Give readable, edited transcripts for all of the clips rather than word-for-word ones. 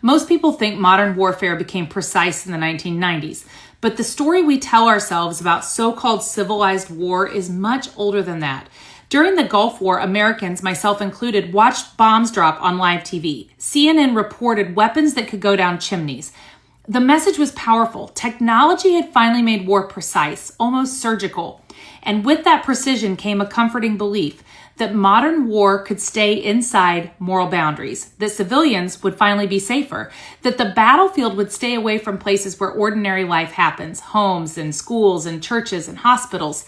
Most people think modern warfare became precise in the 1990s, but the story we tell ourselves about so-called civilized war is much older than that. During the Gulf War, Americans, myself included, watched bombs drop on live TV. CNN reported weapons that could go down chimneys. The message was powerful. Technology had finally made war precise, almost surgical. And with that precision came a comforting belief that modern war could stay inside moral boundaries, that civilians would finally be safer, that the battlefield would stay away from places where ordinary life happens, homes and schools and churches and hospitals.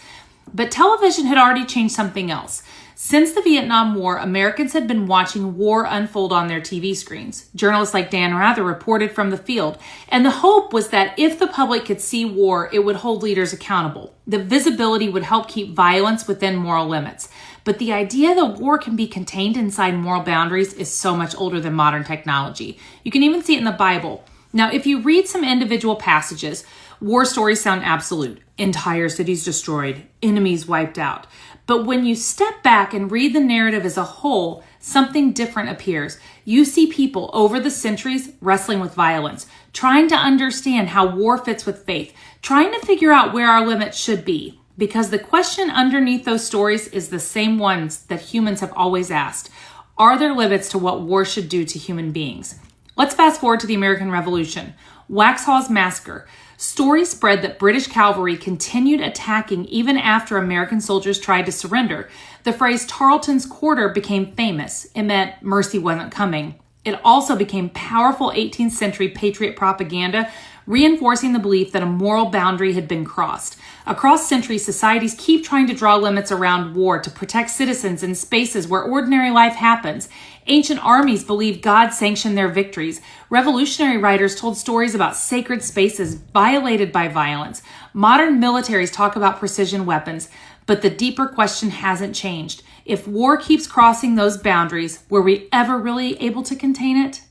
But television had already changed something else. Since the Vietnam War, Americans had been watching war unfold on their TV screens. Journalists like Dan Rather reported from the field, and the hope was that if the public could see war, it would hold leaders accountable. The visibility would help keep violence within moral limits. But the idea that war can be contained inside moral boundaries is so much older than modern technology. You can even see it in the Bible. Now, if you read some individual passages, war stories sound absolute. Entire cities destroyed, enemies wiped out. But when you step back and read the narrative as a whole, something different appears. You see people over the centuries wrestling with violence, trying to understand how war fits with faith, trying to figure out where our limits should be. Because the question underneath those stories is the same ones that humans have always asked. Are there limits to what war should do to human beings? Let's fast forward to the American Revolution. Waxhaws Massacre. Stories spread that British cavalry continued attacking even after American soldiers tried to surrender. The phrase Tarleton's Quarter became famous. It meant mercy wasn't coming. It also became powerful 18th century patriot propaganda, reinforcing the belief that a moral boundary had been crossed. Across centuries, societies keep trying to draw limits around war to protect citizens in spaces where ordinary life happens. Ancient armies believed God sanctioned their victories. Revolutionary writers told stories about sacred spaces violated by violence. Modern militaries talk about precision weapons, but the deeper question hasn't changed. If war keeps crossing those boundaries, were we ever really able to contain it?